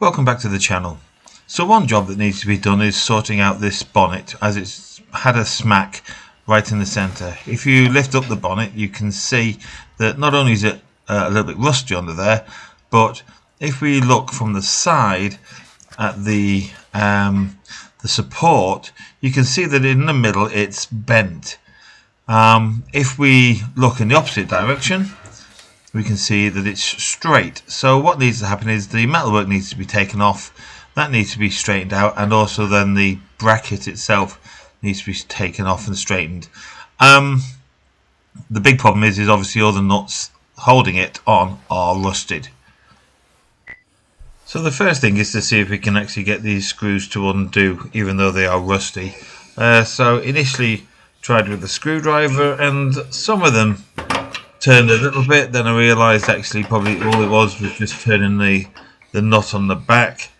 Welcome back to the channel. So one job that needs to be done is sorting out this bonnet, as it's had a smack right in the centre. If you lift up the bonnet, you can see that not only is it a little bit rusty under there, but if we look from the side at the support, you can see that in the middle it's bent. If we look in the opposite direction, we can see that it's straight. So what needs to happen is the metalwork needs to be taken off, that needs to be straightened out, and also then the bracket itself needs to be taken off and straightened. The big problem is obviously all the nuts holding it on are rusted. So the first thing is to see if we can actually get these screws to undo even though they are rusty. So initially tried with the screwdriver and some of them turned a little bit, then I realised actually probably all it was just turning the nut on the back.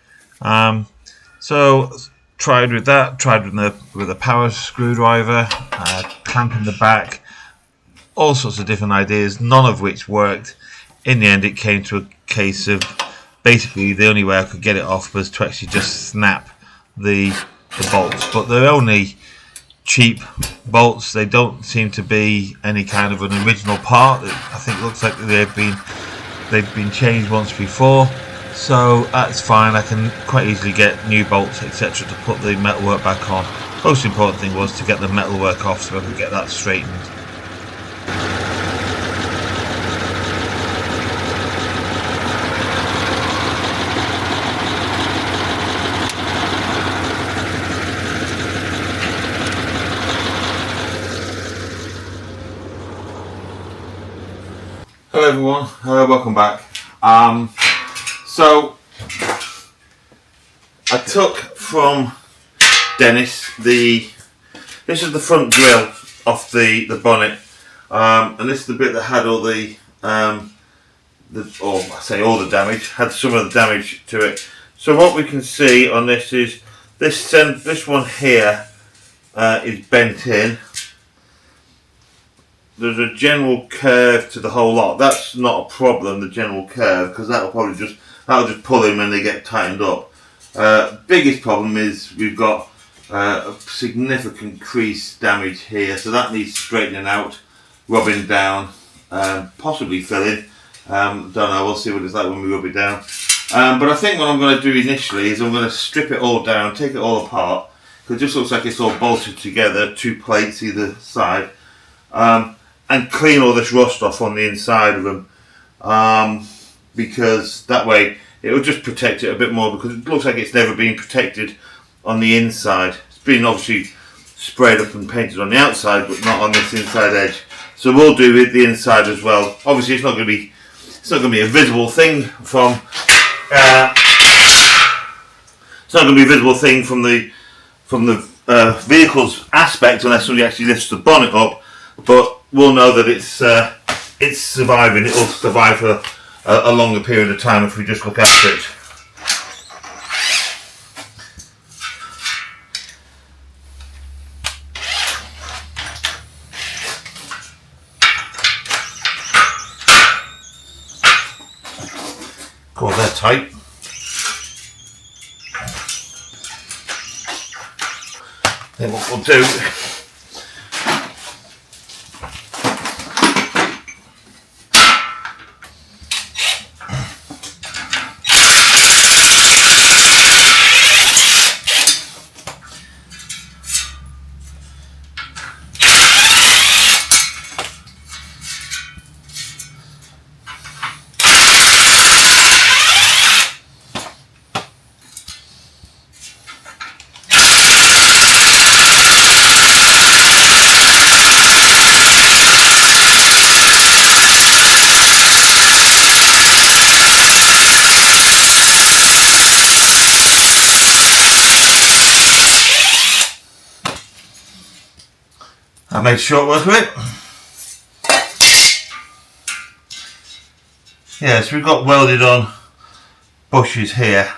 So tried with that, tried with a power screwdriver, clamping the back, all sorts of different ideas, none of which worked. In the end it came to a case of basically the only way I could get it off was to actually just snap the bolts, but they're only cheap bolts. They don't seem to be any kind of an original part. I think it looks like they've been changed once before, so that's fine. I can quite easily get new bolts, etc., to put the metalwork back on. Most important thing was to get the metalwork off so I could get that straightened. Hello everyone, welcome back. So I took from Dennis this is the front grille off the bonnet, and this is the bit that had all all the damage, had some of the damage to it. So what we can see on this is this one here is bent in. There's a general curve to the whole lot. That's not a problem, the general curve, because that'll just pull in when they get tightened up. Biggest problem is we've got a significant crease damage here, so that needs straightening out, rubbing down, possibly filling. Don't know, we'll see what it's like when we rub it down. But I think what I'm going to do initially is I'm going to strip it all down, take it all apart, because it just looks like it's all bolted together, two plates either side. And clean all this rust off on the inside of them, because that way it will just protect it a bit more, because it looks like it's never been protected on the inside. It's been obviously sprayed up and painted on the outside, but not on this inside edge. So we'll do it the inside as well. Obviously it's not going to be a visible thing from the vehicle's aspect unless somebody actually lifts the bonnet up, but we'll know that it's surviving. It will survive for a longer period of time if we just look after it. Of course, they're tight. Then what we'll do, I made short work of it. Yeah, so we've got welded on bushes here.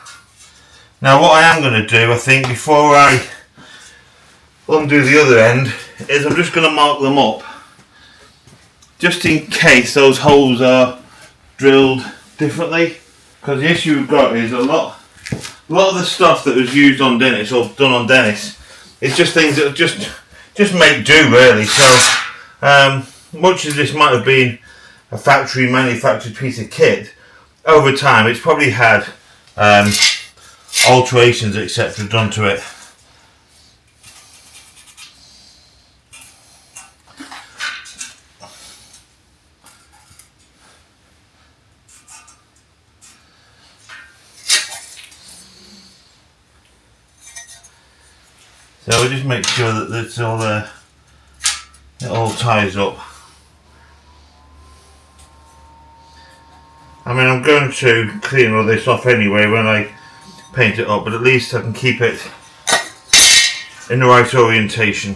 Now what I am going to do, I think, before I undo the other end, is I'm just going to mark them up, just in case those holes are drilled differently, because the issue we've got is a lot A lot of the stuff that was used on Dennis or done on Dennis, it's just things that just make do really. So much as this might have been a factory manufactured piece of kit, over time it's probably had alterations etc. done to it. So we just make sure that it's all it all ties up. I mean, I'm going to clean all this off anyway when I paint it up, but at least I can keep it in the right orientation.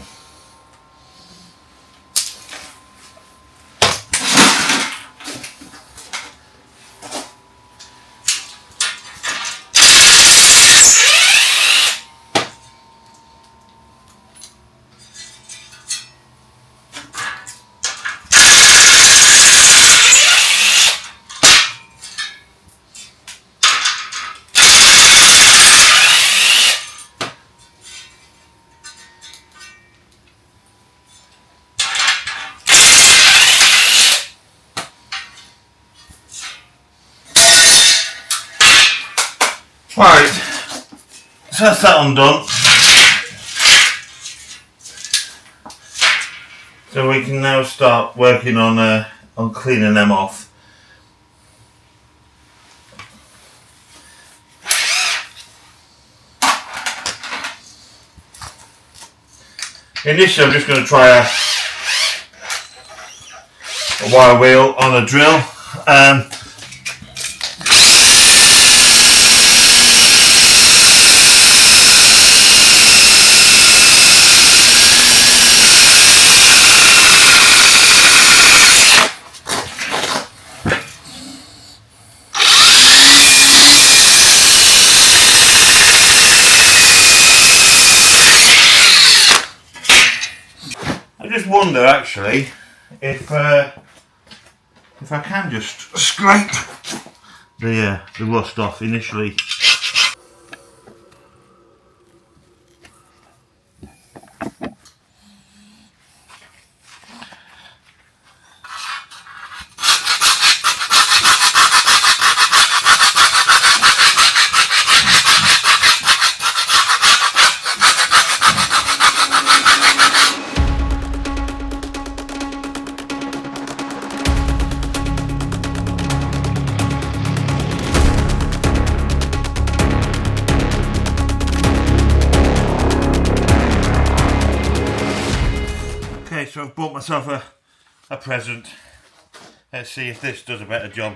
Right, so that's that undone. So we can now start working on cleaning them off. Initially, I'm just going to try a wire wheel on a drill. I just wonder actually if I can just scrape the rust off initially. Okay, so I've bought myself a present. Let's see if this does a better job.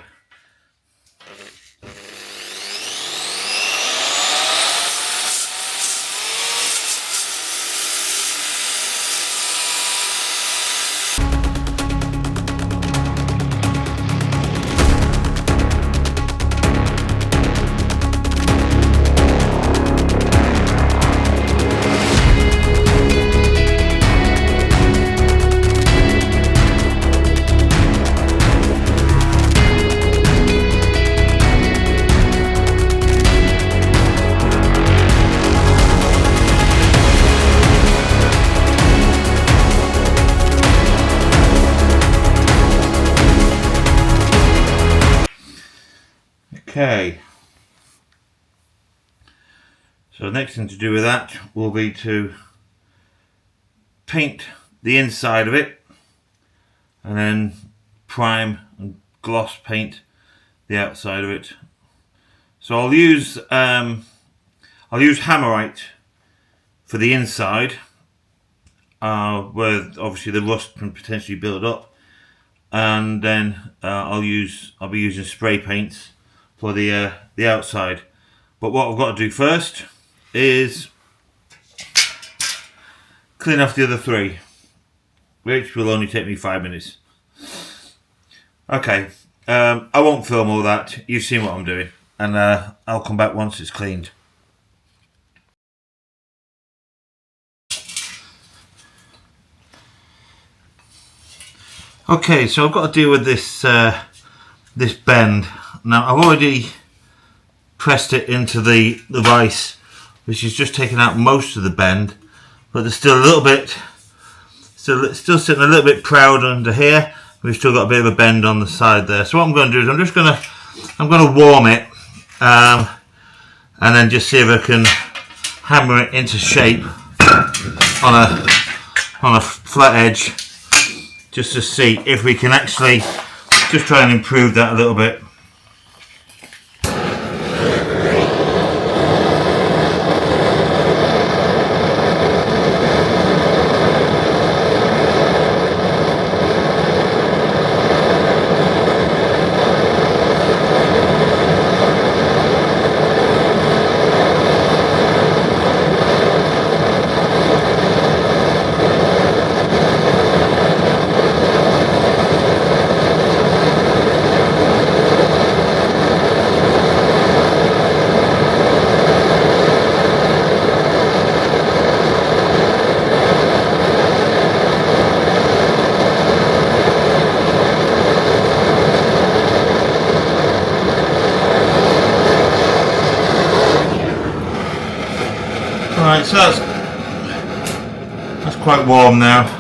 Okay, so the next thing to do with that will be to paint the inside of it and then prime and gloss paint the outside of it. So I'll use hammerite for the inside, where obviously the rust can potentially build up, and then I'll be using spray paints for the outside. But what I've got to do first is clean off the other three, which will only take me 5 minutes. Okay, I won't film all that. You've seen what I'm doing, and I'll come back once it's cleaned. Okay, so I've got to deal with this this bend. Now I've already pressed it into the vise, which is just taking out most of the bend, but there's still a little bit, still sitting a little bit proud under here. We've still got a bit of a bend on the side there. So what I'm going to do is I'm going to warm it, and then just see if I can hammer it into shape on a flat edge, just to see if we can actually just try and improve that a little bit. Right, so that's quite warm now.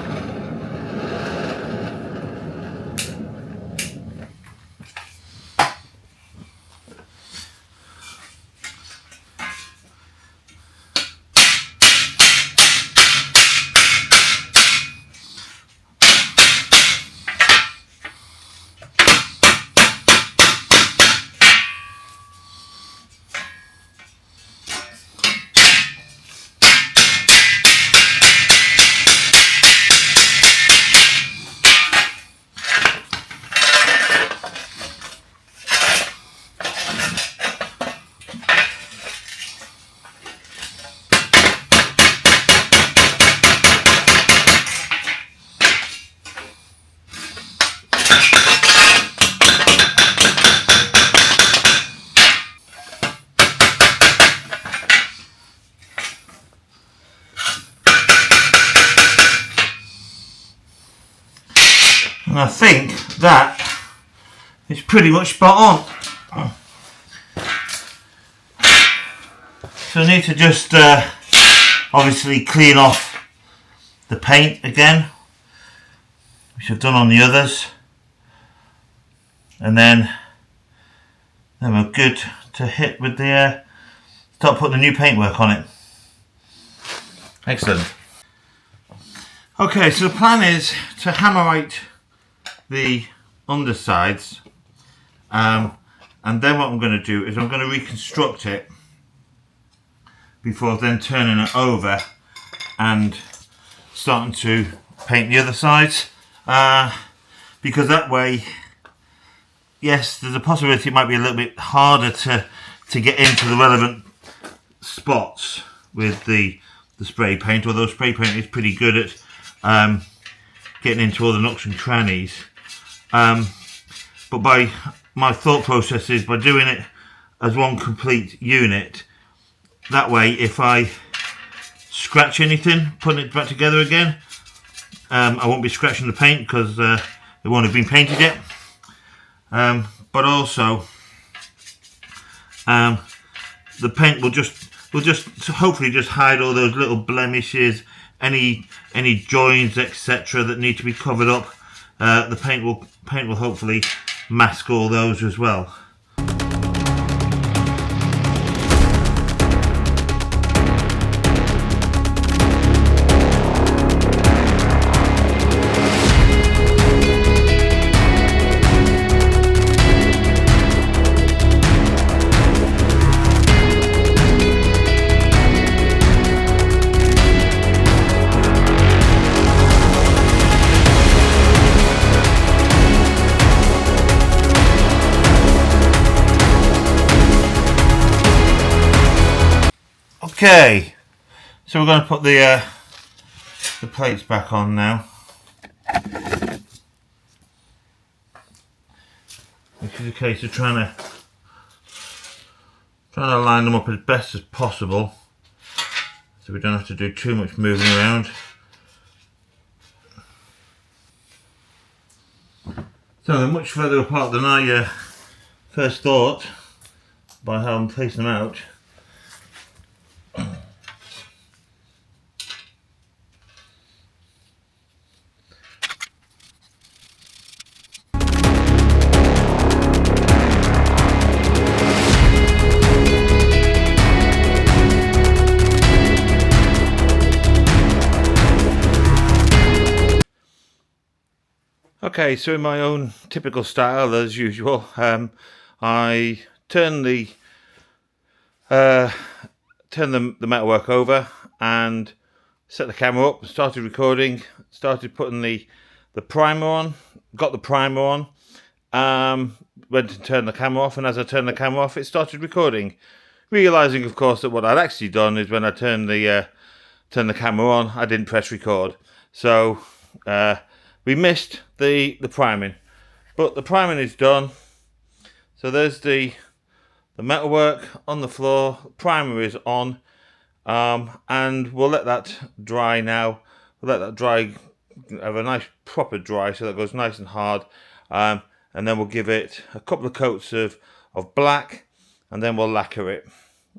And I think that is pretty much spot on. So I need to just obviously clean off the paint again, which I've done on the others, and then we're good to hit with the start putting the new paintwork on it. Excellent. Okay, so the plan is to hammerite the undersides, and then what I'm going to do is I'm going to reconstruct it before then turning it over and starting to paint the other sides, because that way, yes, there's a possibility it might be a little bit harder to get into the relevant spots with the spray paint, although spray paint is pretty good at getting into all the nooks and crannies. But by my thought process is by doing it as one complete unit, that way if I scratch anything putting it back together again, I won't be scratching the paint because it won't have been painted yet, but also the paint will just hopefully just hide all those little blemishes, any joins, etc., that need to be covered up. The paint will hopefully mask all those as well. Okay, so we're going to put the plates back on now, which is a case of trying to line them up as best as possible, so we don't have to do too much moving around. So they're much further apart than I first thought by how I'm placing them out. Okay, so in my own typical style, as usual, I turn the metalwork over and set the camera up. Started recording. Started putting the primer on. Got the primer on. Went to turn the camera off, and as I turned the camera off, it started recording. Realizing, of course, that what I'd actually done is when I turned the camera on, I didn't press record. So we missed the priming, but the priming is done. So there's the metalwork on the floor, primer is on, and we'll let that dry now. We'll let that dry, have a nice proper dry, so that goes nice and hard, and then we'll give it a couple of coats of black, and then we'll lacquer it,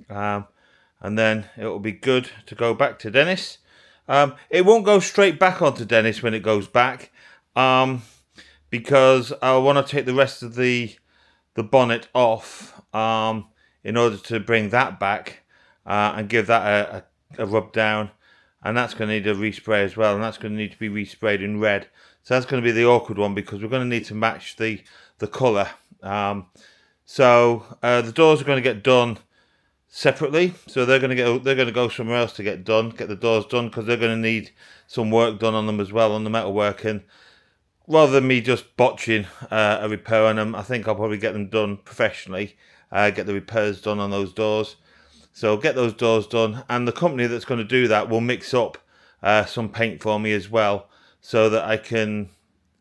and then it will be good to go back to Dennis. It won't go straight back onto Dennis when it goes back, because I want to take the rest of the bonnet off in order to bring that back and give that a rub down, and that's going to need a respray as well, and that's going to need to be resprayed in red. So that's going to be the awkward one, because we're going to need to match the colour. So the doors are going to get done separately, so they're going to go somewhere else to get the doors done, because they're going to need some work done on them as well, on the metalwork. And rather than me just botching a repair on them, I think I'll probably get them done professionally, get the repairs done on those doors. So get those doors done, and the company that's going to do that will mix up some paint for me as well, so that I can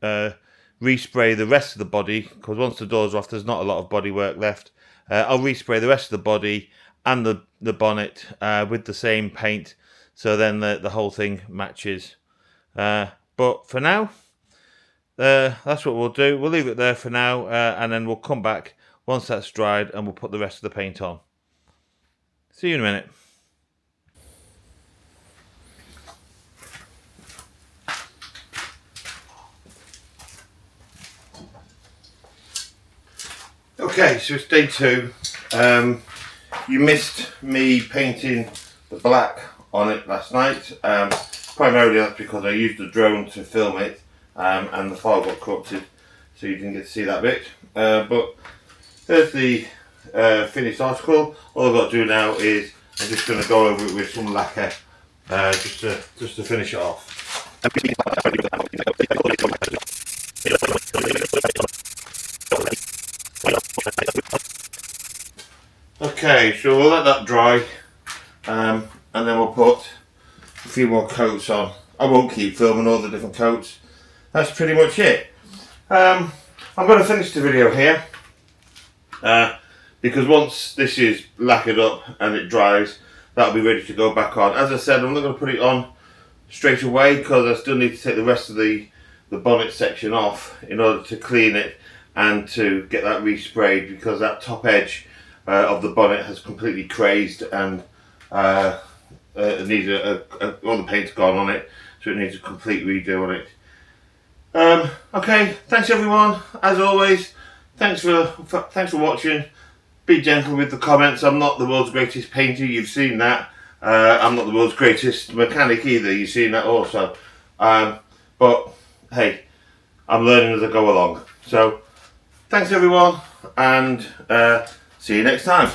respray the rest of the body, because once the doors are off, there's not a lot of body work left. I'll respray the rest of the body and the bonnet with the same paint, so then the whole thing matches. But for now, that's what we'll do. We'll leave it there for now, and then we'll come back once that's dried, and we'll put the rest of the paint on. See you in a minute. Okay, so it's day 2. You missed me painting the black on it last night. Primarily that's because I used the drone to film it, and the file got corrupted, so you didn't get to see that bit. But there's the finished article. All I've got to do now is I'm just going to go over it with some lacquer, just to finish it off. Okay, so we'll let that dry, and then we'll put a few more coats on. I won't keep filming all the different coats. That's pretty much it. I'm going to finish the video here, because once this is lacquered up and it dries, that'll be ready to go back on. As I said, I'm not going to put it on straight away, because I still need to take the rest of the bonnet section off in order to clean it and to get that resprayed, because that top edge of the bonnet has completely crazed, and it needs all the paint's gone on it, so it needs a complete redo on it. Okay, thanks everyone. As always, thanks for watching. Be gentle with the comments. I'm not the world's greatest painter, you've seen that. I'm not the world's greatest mechanic either, you've seen that also. But hey, I'm learning as I go along. So thanks everyone, and see you next time.